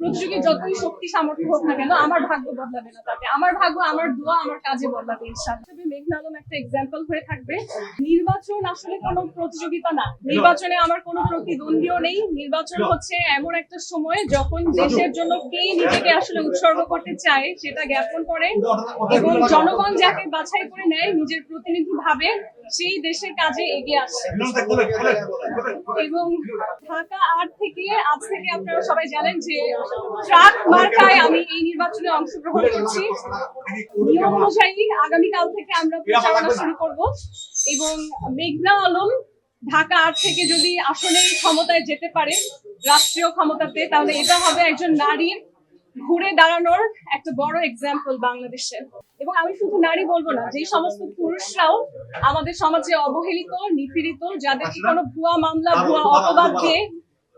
প্রতিযোগী যতই শক্তি সামর্থ্য হোক না কেন, আমার ভাগ্য বদলাবে না তাতে। আমার ভাগ্য, আমার দোয়া, আমার কাজে বদলাবে ইনশাআল্লাহ। মেঘনা আলম একটা এক্সাম্পল হয়ে থাকবে। নির্বাচন আসলে কোনো প্রতিযোগিতা না, নির্বাচনে আমার কোনো প্রতিদ্বন্দ্বীও নেই। নির্বাচন হচ্ছে এমন একটা সময় যখন দেশের জন্য কে নিজেকে আসলে উৎসর্গ করতে চায় সেটা জ্ঞাপন করে, এবং জনগণ যাকে বাছাই করে নেয় নিজের প্রতিনিধি ভাবে, সেই দেশের কাজে এগিয়ে আসছে। এবং ঢাকা ৮ থেকে আজ থেকে আপনারা সবাই জানেন যে ট্রাক মার্কায় আমি এই নির্বাচনে অংশগ্রহণ করছি। নিয়ম অনুযায়ী আগামীকাল থেকে আমরা প্রচারণা শুরু করব, এবং মেঘনা আলম ঢাকা ৮ থেকে যদি আসলে ক্ষমতায় যেতে পারে, রাষ্ট্রীয় ক্ষমতাতে, তাহলে এটা হবে একজন নারীর ঘুরে দাঁড়ানোর একটা বড় এক্সাম্পল বাংলাদেশের। এবং আমি শুধু নারী বলবো না, যে সমস্ত পুরুষরাও আমাদের সমাজে অবহেলিত, নিপীড়িত, যাদেরকে কোনো ভুয়া মামলা, ভুয়া অপবাদ দিয়ে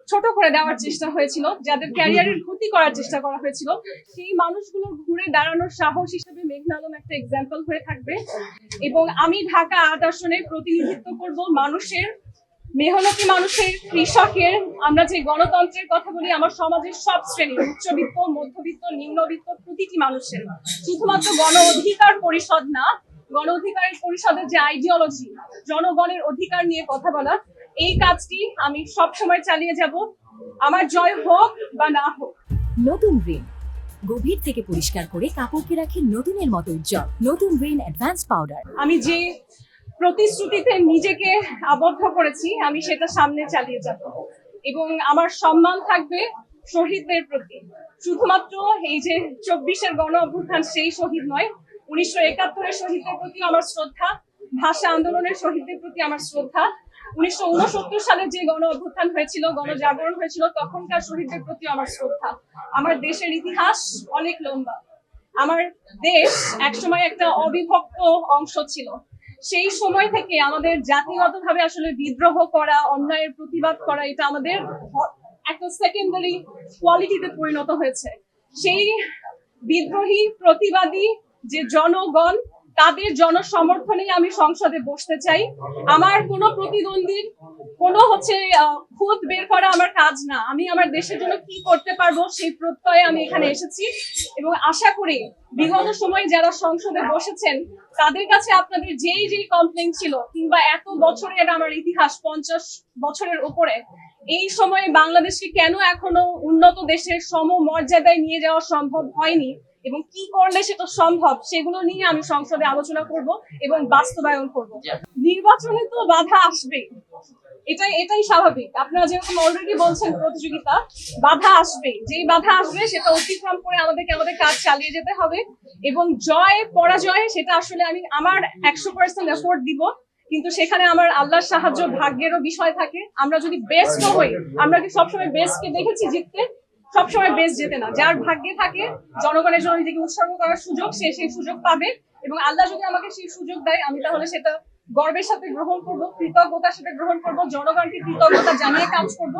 ছোট করে দেওয়ার চেষ্টা হয়েছিল, যাদের ক্যারিয়ারের ক্ষতি করার চেষ্টা করা হয়েছিল, সেই মানুষগুলোর ঘুরে দাঁড়ানোর সাহস হিসেবে মেঘনা আলম একটা এক্সাম্পল হয়ে থাকবে। এবং আমি ঢাকা ৮ আসনে প্রতিনিধিত্ব করব মানুষের, মেহনতি মানুষের, কৃষকের। আমরা যে গণতন্ত্রের কথা বলি, আমার সমাজের সব শ্রেণীর, উচ্চবিত্ত, মধ্যবিত্ত, নিম্নবিত্ত, প্রতিটি মানুষের। শুধুমাত্র গণ অধিকার পরিষদ না, গণ অধিকারের পরিষদের যে আইডিওলজি, জনগণের অধিকার নিয়ে কথা বলা, এই কাজটি আমি সব সময় চালিয়ে যাব, আমার জয় হোক বা না হোক। নতুন রিন গভীর থেকে পরিষ্কার করে কাপড়কে রাখে নতুনের মতো উজ্জ্বল। নতুন রিন অ্যাডভান্স পাউডার। আমি যে প্রতিশ্রুতিতে নিজেকে আবদ্ধ করেছি, আমি সেটা সামনে চালিয়ে যাব, এবং আমার সম্মান থাকবে শহীদদের প্রতি। শুধুমাত্র এই যে ২৪-এর গণ অভ্যুত্থান সেই শহীদ নয়, ১৯৭১-এর শহীদদের প্রতি আমার শ্রদ্ধা, ভাষা আন্দোলনের শহীদদের প্রতি আমার শ্রদ্ধা, ১৯৬৯ সালে যে গণ অভ্যুত্থান হয়েছিল, গণজাগরণ হয়েছিল, তখনকার শহীদদের প্রতি আমার শ্রদ্ধা। আমার দেশের ইতিহাস অনেক লম্বা। আমার দেশ একসময় একটা অবিভক্ত অংশ ছিল। সেই সময় থেকে আমাদের জাতিগতভাবে আসলে বিদ্রোহ করা, অন্যায়ের প্রতিবাদ করা, এটা আমাদের একটা সেকেন্ডারি কোয়ালিটিতে পরিণত হয়েছে। সেই বিদ্রোহী, প্রতিবাদী যে জনগণ, তাদের জনসমর্থনে আমি সংসদে বসতে চাই। আমার কোনো প্রতিদ্বন্দ্বীর কোনো খুদ বের করা আমার কাজ না। আমি আমার দেশের জন্য কি করতে পারবো সেই প্রত্যয়ে আমি এখানে এসেছি, এবং আশা করি বিগত সময়ে যারা সংসদে বসেছেন তাদের কাছে আপনাদের যেই কমপ্লেইন ছিল, কিংবা এত বছরের আমার ইতিহাস, ৫০ বছরের উপরে, এই সময়ে বাংলাদেশকে কেন এখনো উন্নত দেশের সমমর্যাদায় নিয়ে যাওয়া সম্ভব হয়নি, এবং কি করলে সেটা সম্ভব, সেগুলো নিয়ে আমি সংসদে আলোচনা করব এবং বাস্তবায়ন করব। নির্বাচনে তো বাধা আসবেই, এটাই স্বাভাবিক। আপনারা যেরকম অলরেডি বলছেন প্রতিযোগিতা, বাধা আসবে, যেই বাধা আসবে সেটা অতিক্রম করে আমাদেরকে আমাদের কাজ চালিয়ে যেতে হবে। এবং জয় পরাজয় সেটা আসলে আমি আমার ১০০% এফোর্ট দিব, কিন্তু সেখানে আমার আল্লাহর সাহায্য, ভাগ্যেরও বিষয় থাকে। আমরা যদি বেস্ট হই, আমরা কি সবসময় বেস্টকে দেখেছি জিততে? সবসময় বেস্ট জেতে না। যার ভাগ্যে থাকে জনগণের জন্য নিজেকে উৎসর্গ করার সুযোগ, সে সেই সুযোগ পাবে, এবং আল্লাহ যদি আমাকে সেই সুযোগ দেয়, আমি তাহলে সেটা গর্বের সাথে গ্রহণ করব, কৃতজ্ঞতার সাথে গ্রহণ করব, জনগণকে কৃতজ্ঞতা জানিয়ে কাজ করব।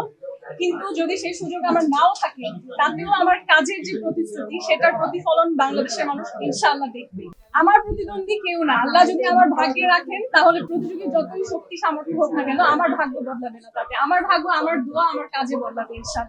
কিন্তু যদি সেই সুযোগ আমার নাও থাকে, তাতেও আমার কাজের যে প্রতিশ্রুতি, সেটার প্রতিফলন বাংলাদেশের মানুষ ইনশাআল্লাহ দেখবে। আমার প্রতিদ্বন্দ্বী কেউ না। আল্লাহ যদি আমার ভাগ্যে রাখেন, তাহলে প্রতিযোগী যতই শক্তি সামর্থ্য হোক না কেন, আমার ভাগ্য বদলাবে না তাতে। আমার ভাগ্য, আমার দোয়া, আমার কাজে বদলাবে ইনশাআল্লাহ।